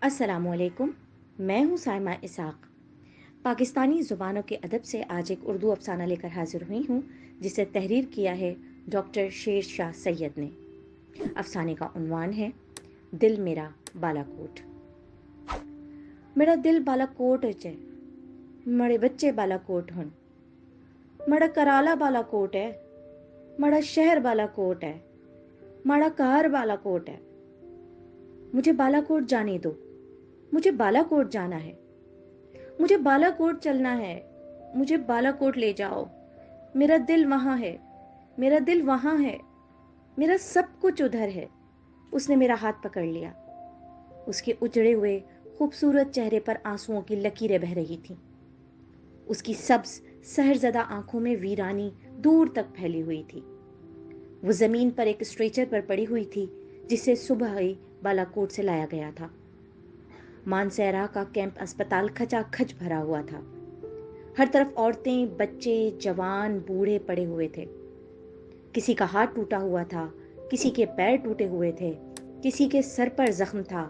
अस्सलाम वालेकुम। मैं हूँ साइमा इसाक। पाकिस्तानी ज़ुबानों के अदब से आज एक उर्दू अफ़साना लेकर हाजिर हुई हूँ, जिसे तहरीर किया है डॉक्टर शेर शाह सैयद ने। अफ़साने का उन्वान है दिल मेरा बालाकोट। मेरा दिल बालाकोट च मड़े बच्चे बालाकोट हन। मड़ा कराला बालाकोट है, मड़ा शहर बालाकोट है, मड़ा कहर बालाकोट है। मुझे बालाकोट जाने दो, मुझे बालाकोट जाना है, मुझे बालाकोट चलना है, मुझे बालाकोट ले जाओ। मेरा दिल वहाँ है, मेरा दिल वहाँ है, मेरा सब कुछ उधर है। उसने मेरा हाथ पकड़ लिया। उसके उजड़े हुए खूबसूरत चेहरे पर आंसुओं की लकीरें बह रही थीं। उसकी सब्ज सहरज़दा आंखों में वीरानी दूर तक फैली हुई थी। वो जमीन पर एक स्ट्रेचर पर पड़ी हुई थी, जिसे सुबह ही बालाकोट से लाया गया था। मानसेरा का कैंप अस्पताल खचाखच भरा हुआ था। हर तरफ औरतें, बच्चे, जवान, बूढ़े पड़े हुए थे। किसी का हाथ टूटा हुआ था, किसी के पैर टूटे हुए थे, किसी के सर पर जख्म था।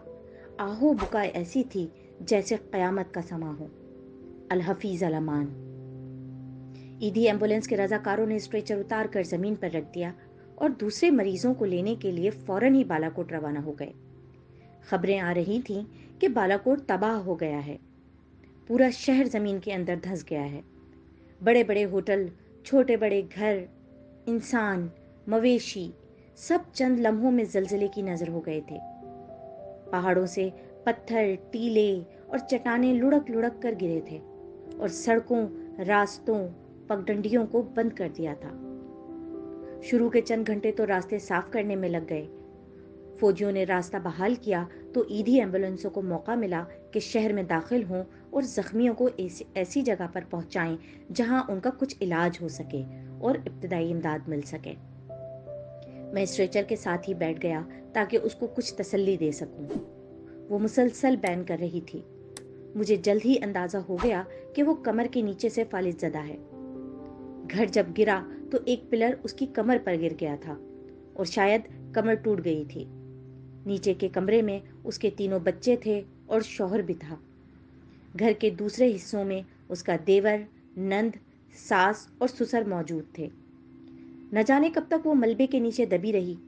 आहो बुकाई ऐसी थी जैसे कयामत का समा हो। अल हफीज अल अमान। ईदी एम्बुलेंस के रजाकारों ने स्ट्रेचर उतार कर जमीन पर रख दिया और दूसरे मरीजों को लेने के लिए फौरन ही बालाकोट रवाना हो गए। खबरें आ रही थीं कि बालाकोट तबाह हो गया है। पूरा शहर जमीन के अंदर धंस गया है। बड़े बड़े होटल, छोटे बड़े घर, इंसान, मवेशी, सब चंद लम्हों में जलजले की नजर हो गए थे। पहाड़ों से पत्थर, टीले और चट्टानें लुढ़क लुढ़क कर गिरे थे और सड़कों, रास्तों, पगडंडियों को बंद कर दिया था। शुरू के चंद घंटे तो रास्ते साफ करने में लग गए। फौजियों ने रास्ता बहाल किया तो ईदी एम्बुलेंसों को मौका मिला कि शहर में दाखिल हों और जख्मियों को ऐसी जगह पर पहुंचाएं जहां उनका कुछ इलाज हो सके और इब्तदाई इमदाद मिल सके। मैं स्ट्रेचर के साथ ही बैठ गया ताकि उसको कुछ तसल्ली दे सकूं। वो मुसलसल बैन कर रही थी। मुझे जल्द ही अंदाजा हो गया कि वो कमर के नीचे से फालिज ज़दा है। घर जब गिरा तो एक पिलर उसकी कमर पर गिर गया था और शायद कमर टूट गई थी। नीचे के कमरे में उसके तीनों बच्चे थे और शौहर भी था। घर के दूसरे हिस्सों में उसका देवर, नंद, सास और ससुर मौजूद थे। न जाने कब तक वो मलबे के नीचे दबी रही।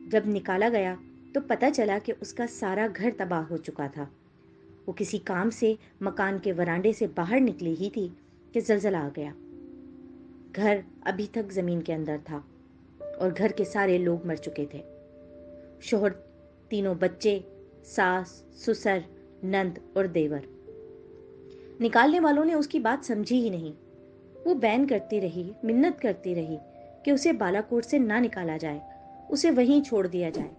जब निकाला गया तो पता चला कि उसका सारा घर तबाह हो चुका था। वो किसी काम से मकान के वरांडे से बाहर निकली ही थी कि जलजला आ गया। घर अभी तक जमीन के अंदर था और घर के सारे लोग मर चुके थे। शोहर, तीनों बच्चे, सास, ससुर, नंद और देवर। निकालने वालों ने उसकी बात समझी ही नहीं। वो बैन करती रही, मिन्नत करती रही कि उसे बालाकोट से ना निकाला जाए, उसे वहीं छोड़ दिया जाए,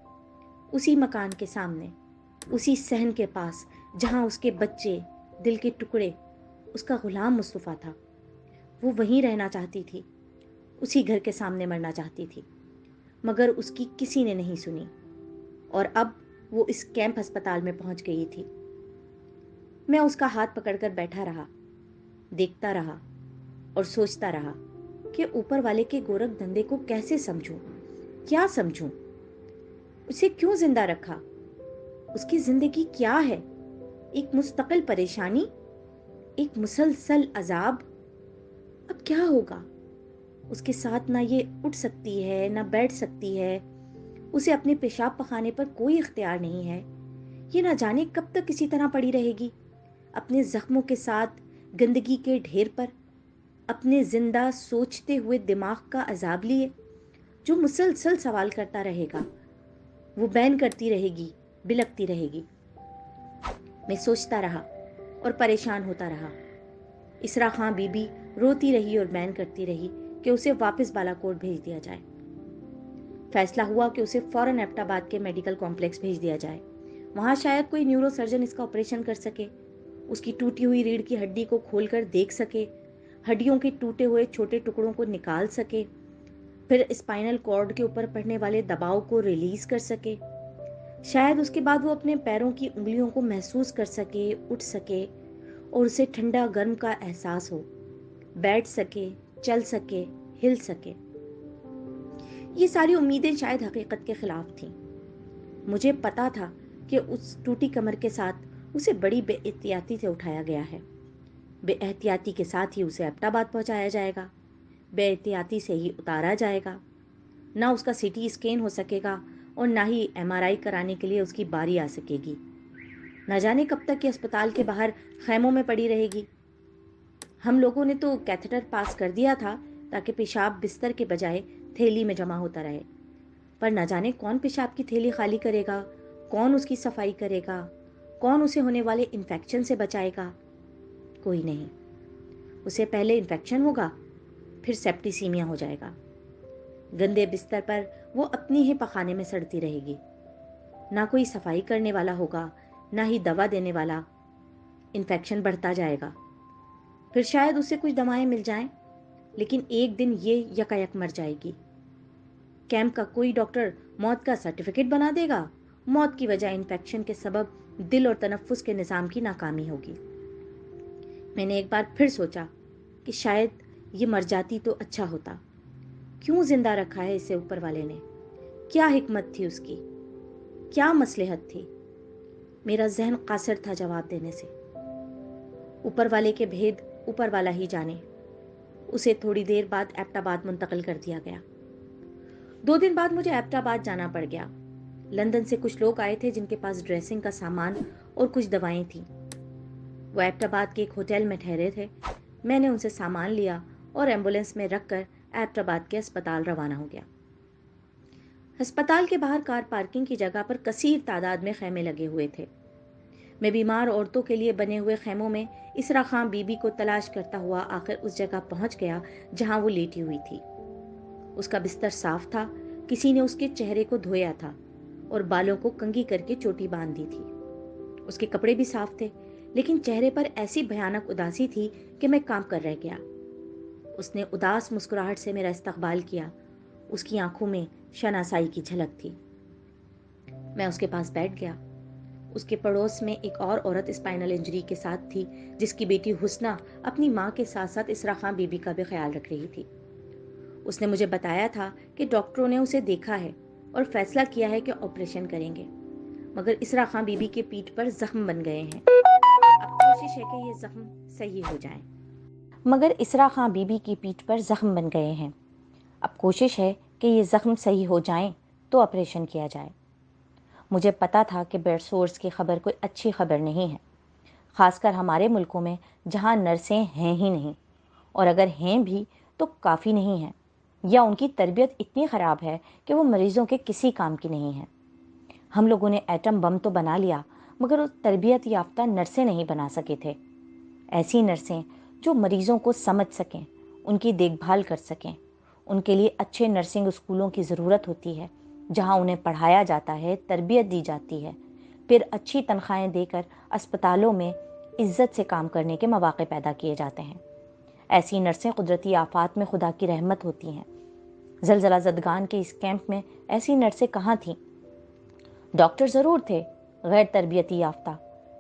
उसी मकान के सामने, उसी सहन के पास जहां उसके बच्चे, दिल के टुकड़े, उसका गुलाम मुस्तफ़ा था। वो वहीं रहना चाहती थी, उसी घर के सामने मरना चाहती थी, मगर उसकी किसी ने नहीं सुनी और अब वो इस कैंप अस्पताल में पहुंच गई थी। मैं उसका हाथ पकड़कर बैठा रहा, देखता रहा और सोचता रहा कि ऊपर वाले के गोरख धंधे को कैसे समझूं, क्या समझूं, उसे क्यों जिंदा रखा, उसकी जिंदगी क्या है, एक मुस्तकिल परेशानी, एक मुसलसल अजाब। अब क्या होगा? उसके साथ ना ये उठ सकती है, ना बैठ सकती है, उसे अपने पेशाब पखाने पर कोई इख्तियार नहीं है। ये ना जाने कब तक इसी तरह पड़ी रहेगी, अपने जख्मों के साथ गंदगी के ढेर पर, अपने जिंदा सोचते हुए दिमाग का अजाब लिए, जो मुसलसल सवाल करता रहेगा। वो बैन करती रहेगी, बिलकती रहेगी। मैं सोचता रहा और परेशान होता रहा। इसरा खां बीबी रोती रही और बैन करती रही कि उसे वापस बालाकोट भेज दिया जाए। फैसला हुआ कि उसे फौरन एबटाबाद के मेडिकल कॉम्प्लेक्स भेज दिया जाए। वहां शायद कोई न्यूरो सर्जन इसका ऑपरेशन कर सके, उसकी टूटी हुई रीढ़ की हड्डी को खोलकर देख सके, हड्डियों के टूटे हुए छोटे टुकड़ों को निकाल सके, फिर स्पाइनल कॉर्ड के ऊपर पड़ने वाले दबाव को रिलीज कर सके। शायद उसके बाद वो अपने पैरों की उंगलियों को महसूस कर सके, उठ सके और उसे ठंडा गर्म का एहसास हो, बैठ सके, चल सके, हिल सके। ये सारी उम्मीदें शायद हकीकत के खिलाफ थीं। मुझे पता था کہ اس ٹوٹی کمر کے ساتھ اسے بڑی بے احتیاطی سے اٹھایا گیا ہے۔ بے احتیاطی کے ساتھ ہی اسے ایبٹ آباد پہنچایا جائے گا، بے احتیاطی سے ہی اتارا جائے گا۔ نہ اس کا سی ٹی اسکین ہو سکے گا اور نہ ہی ایم آر آئی کرانے کے لیے اس کی باری آ سکے گی۔ نہ جانے کب تک یہ اسپتال کے باہر خیموں میں پڑی رہے گی۔ ہم لوگوں نے تو کیتھیٹر پاس کر دیا تھا تاکہ پیشاب بستر کے بجائے تھیلی میں جمع ہوتا رہے، پر نہ جانے کون پیشاب کی تھیلی خالی کرے گا، کون اس کی صفائی کرے گا، کون اسے ہونے والے انفیکشن سے بچائے گا؟ کوئی نہیں۔ اسے پہلے انفیکشن ہوگا، پھر سیپٹیسیمیا ہو جائے گا۔ گندے بستر پر وہ اپنی ہی پخانے میں سڑتی رہے گی۔ نہ کوئی صفائی کرنے والا ہوگا، نہ ہی دوا دینے والا۔ انفیکشن بڑھتا جائے گا۔ پھر شاید اسے کچھ دوائیں مل جائیں، لیکن ایک دن یہ یکایک مر جائے گی۔ کیمپ کا کوئی ڈاکٹر موت کا سرٹیفکیٹ بنا دے گا، موت کی وجہ انفیکشن کے سبب دل اور تنفس کے نظام کی ناکامی ہوگی۔ میں نے ایک بار پھر سوچا کہ شاید یہ مر جاتی تو اچھا ہوتا۔ کیوں زندہ رکھا ہے اسے اوپر والے نے؟ کیا حکمت تھی اس کی؟ کیا مصلحت تھی؟ میرا ذہن قاصر تھا جواب دینے سے۔ اوپر والے کے بھید اوپر والا ہی جانے۔ اسے تھوڑی دیر بعد ایبٹ آباد منتقل کر دیا گیا۔ 2 دن بعد مجھے ایبٹ آباد جانا پڑ گیا۔ لندن سے کچھ لوگ آئے تھے جن کے پاس ڈریسنگ کا سامان اور کچھ دوائیں تھیں۔ وہ ایبٹ آباد کے ایک ہوٹل میں ٹھہرے تھے۔ میں نے ان سے سامان لیا اور ایمبولینس میں رکھ کر ایبٹ آباد کے اسپتال روانہ ہو گیا۔ ہسپتال کے باہر کار پارکنگ کی جگہ پر کثیر تعداد میں خیمے لگے ہوئے تھے۔ میں بیمار عورتوں کے لیے بنے ہوئے خیموں میں اسرا خان بی بی کو تلاش کرتا ہوا آخر اس جگہ پہنچ گیا جہاں وہ لیٹی ہوئی تھی۔ اس کا بستر صاف تھا، کسی نے اس کے چہرے کو دھویا تھا اور بالوں کو کنگھی کر کے چوٹی باندھ دی تھی۔ اس کے کپڑے بھی صاف تھے، لیکن چہرے پر ایسی بھیانک اداسی تھی کہ میں کانپ کر رہ گیا۔ اس نے اداس مسکراہٹ سے میرا استقبال کیا۔ اس کی آنکھوں میں شناسائی کی جھلک تھی۔ میں اس کے پاس بیٹھ گیا۔ اس کے پڑوس میں ایک اور عورت اسپائنل انجری کے ساتھ تھی جس کی بیٹی حسنہ اپنی ماں کے ساتھ ساتھ اسرا خان بی بی کا بھی خیال رکھ رہی تھی۔ اس نے مجھے بتایا تھا کہ ڈاکٹروں نے اسے دیکھا ہے اور فیصلہ کیا ہے کہ آپریشن کریں گے، مگر اسرا خان بی بی کے پیٹھ پر زخم بن گئے ہیں۔ اب کوشش ہے کہ یہ زخم صحیح ہو جائیں۔ مگر اسرا خان بی بی کی پیٹھ پر زخم بن گئے ہیں۔ اب کوشش ہے کہ یہ زخم صحیح ہو جائیں تو آپریشن کیا جائے۔ مجھے پتا تھا کہ بیڈ سورس کی خبر کوئی اچھی خبر نہیں ہے، خاص کر ہمارے ملکوں میں جہاں نرسیں ہیں ہی نہیں، اور اگر ہیں بھی تو کافی نہیں ہیں، یا ان کی تربیت اتنی خراب ہے کہ وہ مریضوں کے کسی کام کی نہیں ہے۔ ہم لوگوں نے ایٹم بم تو بنا لیا، مگر وہ تربیت یافتہ نرسیں نہیں بنا سکے تھے، ایسی نرسیں جو مریضوں کو سمجھ سکیں، ان کی دیکھ بھال کر سکیں۔ ان کے لیے اچھے نرسنگ اسکولوں کی ضرورت ہوتی ہے جہاں انہیں پڑھایا جاتا ہے، تربیت دی جاتی ہے، پھر اچھی تنخواہیں دے کر اسپتالوں میں عزت سے کام کرنے کے مواقع پیدا کیے جاتے ہیں۔ ایسی نرسیں قدرتی آفات میں خدا کی رحمت ہوتی ہیں۔ زلزلہ زدگان کے اس کیمپ میں ایسی نرسیں کہاں تھیں؟ ڈاکٹر ضرور تھے، غیر تربیتی یافتہ،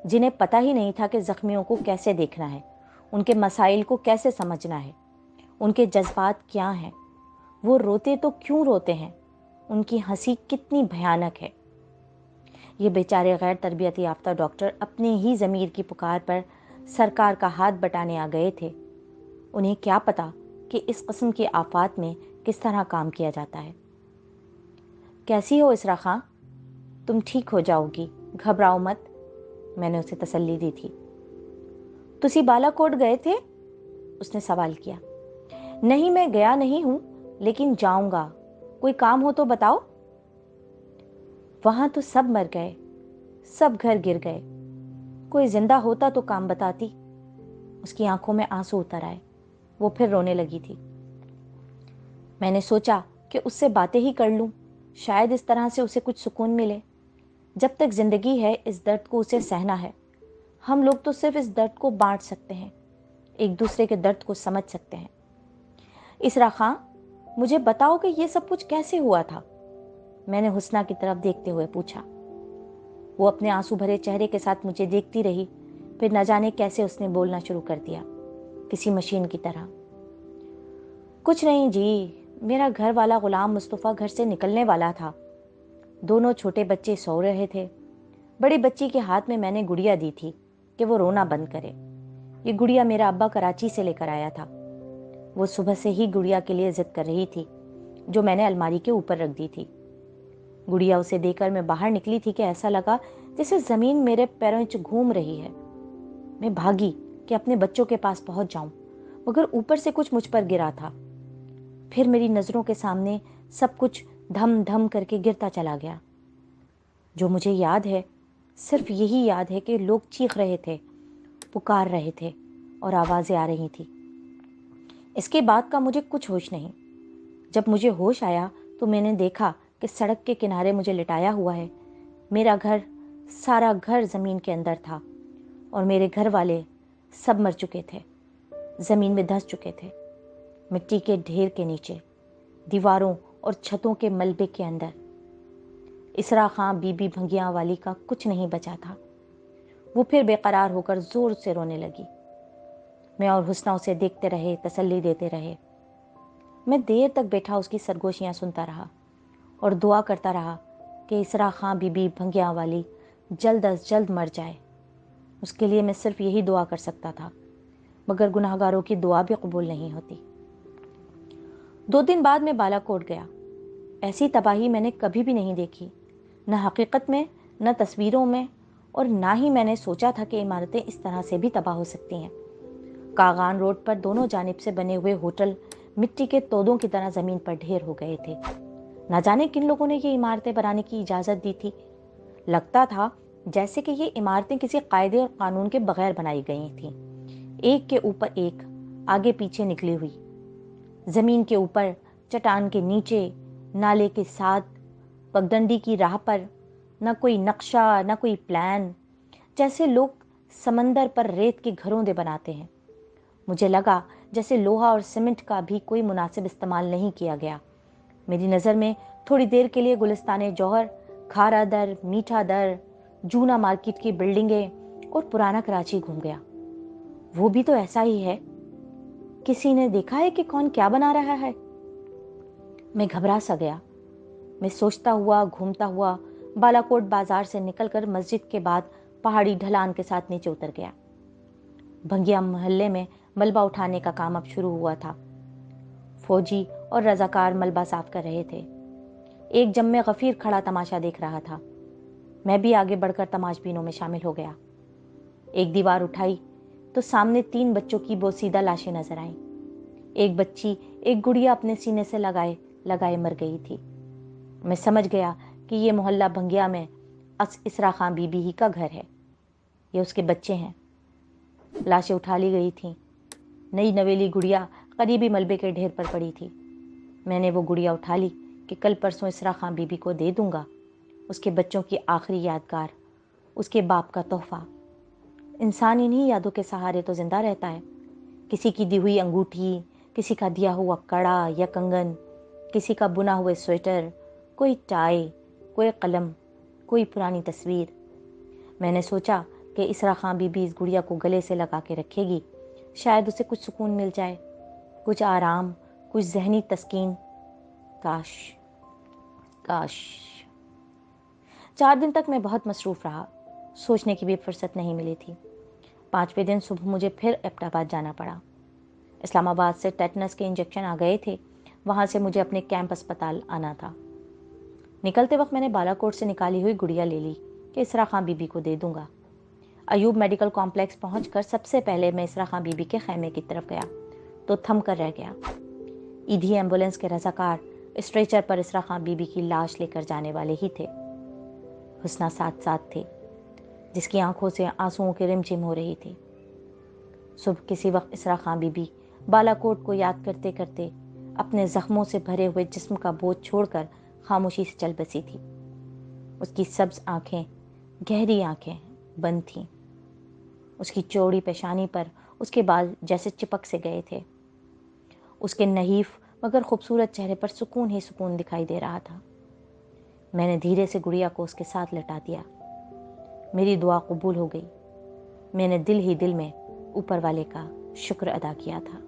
جنہیں پتہ ہی نہیں تھا کہ زخمیوں کو کیسے دیکھنا ہے، ان کے مسائل کو کیسے سمجھنا ہے، ان کے جذبات کیا ہیں، وہ روتے تو کیوں روتے ہیں، ان کی ہنسی کتنی بھیانک ہے۔ یہ بیچارے غیر تربیتی یافتہ ڈاکٹر اپنے ہی ضمیر کی پکار پر سرکار کا ہاتھ بٹانے آ گئے تھے۔ انہیں کیا پتا کہ اس قسم کی آفات میں کس طرح کام کیا جاتا ہے۔ کیسی ہو اسرا خان؟ تم ٹھیک ہو جاؤ گی، گھبراؤ مت، میں نے اسے تسلی دی تھی۔ تسی بالا کوٹ گئے تھے؟ اس نے سوال کیا۔ نہیں، میں گیا نہیں ہوں، لیکن جاؤں گا، کوئی کام ہو تو بتاؤ۔ وہاں تو سب مر گئے، سب گھر گر گئے، کوئی زندہ ہوتا تو کام بتاتی۔ اس کی آنکھوں میں آنسو اتر آئے، وہ پھر رونے لگی تھی۔ میں نے سوچا کہ اس سے باتیں ہی کر لوں، شاید اس طرح سے اسے کچھ سکون ملے۔ جب تک زندگی ہے اس درد کو اسے سہنا ہے۔ ہم لوگ تو صرف اس درد کو بانٹ سکتے ہیں، ایک دوسرے کے درد کو سمجھ سکتے ہیں۔ اسرا خان، مجھے بتاؤ کہ یہ سب کچھ کیسے ہوا تھا؟ میں نے حسنہ کی طرف دیکھتے ہوئے پوچھا۔ وہ اپنے آنسو بھرے چہرے کے ساتھ مجھے دیکھتی رہی، پھر نہ جانے کیسے اس نے بولنا شروع کر دیا، کسی مشین کی طرح۔ کچھ نہیں جی، میرا گھر والا غلام مصطفیٰ گھر سے نکلنے والا تھا، دونوں چھوٹے بچے سو رہے تھے، बड़ी बच्ची के हाथ में मैंने गुड़िया दी थी कि वो रोना बंद करे। ये गुड़िया मेरा अब्बा कराची से लेकर आया था। वो सुबह से ही गुड़िया के लिए जिद कर रही थी, जो मैंने अलमारी के ऊपर रख दी थी। गुड़िया उसे देकर मैं बाहर निकली थी कि ऐसा लगा जैसे जमीन मेरे पैरों नीचे घूम रही है। मैं भागी कि अपने बच्चों के पास पहुंच जाऊं, मगर ऊपर से कुछ मुझ पर गिरा था। फिर मेरी नजरों के सामने सब कुछ धम धम करके गिरता चला गया। जो मुझे याद है, सिर्फ यही याद है कि लोग चीख रहे थे, पुकार रहे थे और आवाजें आ रही थी। इसके बाद का मुझे कुछ होश नहीं। जब मुझे होश आया तो मैंने देखा कि सड़क के किनारे मुझे लिटाया हुआ है। मेरा घर, सारा घर जमीन के अंदर था और मेरे घर वाले सब मर चुके थे, जमीन में धंस चुके थे, मिट्टी के ढेर के नीचे, दीवारों और छतों के मलबे के अंदर। इसरा खां बीबी भंगिया वाली का कुछ नहीं बचा था। वो फिर बेकरार होकर जोर से रोने लगी। मैं और हुस्ना उसे देखते रहे, तसल्ली देते रहे। मैं देर तक बैठा उसकी सरगोशियां सुनता रहा और दुआ करता रहा कि इसरा खां बीबी भंगिया वाली जल्द अज जल्द मर जाए। उसके लिए मैं सिर्फ यही दुआ कर सकता था, मगर गुनाहगारों की दुआ भी कबूल नहीं होती। 2 दिन बाद मैं बालाकोट गया। ऐसी तबाही मैंने कभी भी नहीं देखी, न हकीकत में, न तस्वीरों में, और ना ही मैंने सोचा था कि इमारतें इस तरह से भी तबाह हो सकती हैं। कागान रोड पर दोनों जानिब से बने हुए होटल मिट्टी के तोदों की तरह जमीन पर ढेर हो गए थे। न जाने किन लोगों ने ये इमारतें बनाने की इजाजत दी थी। लगता था जैसे कि ये इमारतें किसी कायदे और कानून के बगैर बनाई गई थीं, एक के ऊपर एक, आगे पीछे निकली हुई। जमीन के ऊपर, चट्टान के नीचे, नाले के साथ, पगडंडी की राह पर न कोई नक्शा, न कोई प्लान, जैसे लोग समंदर पर रेत के घरोंदे बनाते हैं। मुझे लगा जैसे लोहा और सीमेंट का भी कोई मुनासिब इस्तेमाल नहीं किया गया। मेरी नज़र में थोड़ी देर के लिए गुलिस्तान जौहर, खारा दर, मीठा दर, जूना मार्केट की बिल्डिंगें और पुराना कराची घूम गया। वो भी तो ऐसा ही है। किसी ने देखा है कि कौन क्या बना रहा है? मैं घबरा सा गया। मैं सोचता हुआ, घूमता हुआ बालाकोट बाजार से निकलकर मस्जिद के बाद पहाड़ी ढलान के साथ नीचे उतर गया। भंगिया मोहल्ले में मलबा उठाने का काम अब शुरू हुआ था। फौजी और रजाकार मलबा साफ कर रहे थे। एक जम्मे गफीर खड़ा तमाशा देख रहा था। मैं भी आगे बढ़कर तमाशबीनों में शामिल हो गया। एक दीवार उठाई तो सामने 3 बच्चों की बोसीदा लाशें नजर आईं। एक बच्ची, एक गुड़िया अपने सीने से लगाए लगाए मर गई थी। मैं समझ गया कि ये मोहल्ला भंगिया में इसरा खां बीबी ही का घर है। ये उसके बच्चे हैं। लाशें उठा ली गई थीं। नई नवेली गुड़िया करीबी मलबे के ढेर पर पड़ी थी। मैंने वो गुड़िया उठा ली कि कल परसों इसरा खां बीबी को दे दूंगा, उसके बच्चों की आखिरी यादगार, उसके बाप का तोहफा। इंसान इन्हीं यादों के सहारे तो जिंदा रहता है। किसी की दी हुई अंगूठी, किसी का दिया हुआ कड़ा या कंगन, किसी का बुना हुआ स्वेटर, कोई टाई, कोई कलम, कोई पुरानी तस्वीर। मैंने सोचा कि इसरा खां बीबी इस गुड़िया को गले से लगा के रखेगी, शायद उसे कुछ सुकून मिल जाए, कुछ आराम, कुछ जहनी तस्कीन। काश काश। 4 दिन तक मैं बहुत मसरूफ रहा। सोचने की भी फुर्सत नहीं मिली थी। 5वें दिन सुबह मुझे फिर एबटाबाद जाना पड़ा। इस्लामाबाद से टेटनस के इंजेक्शन आ गए थे। वहां से मुझे अपने कैंप अस्पताल आना था। निकलते वक्त मैंने बालाकोट से निकाली हुई गुड़िया ले ली कि इसरा खां बीबी को दे दूंगा। अयूब मेडिकल कॉम्प्लेक्स पहुंचकर सबसे पहले मैं इसरा खां बीबी के खैमे की तरफ गया तो थम कर रह गया। ईदी एम्बुलेंस के रजाकार स्ट्रेचर पर इसरा खां बीबी की लाश लेकर जाने वाले ही थे। हुस्ना साथ साथ थे, जिसकी आंखों से आंसुओं की रिमझिम हो रही थी। सुबह किसी वक्त इसरा खां बीबी बालाकोट को याद करते करते अपने जख्मों से भरे हुए जिस्म का बोझ छोड़कर खामोशी से चल बसी थी। उसकी सब्ज आंखें, गहरी आंखें बंद थीं। उसकी चौड़ी पेशानी पर उसके बाल जैसे चिपक से गए थे। उसके नहीफ मगर खूबसूरत चेहरे पर सुकून ही सुकून दिखाई दे रहा था। मैंने धीरे से गुड़िया को उसके साथ लटा दिया। मेरी दुआ कबूल हो गई। मैंने दिल ही दिल में ऊपर वाले का शुक्र अदा किया था।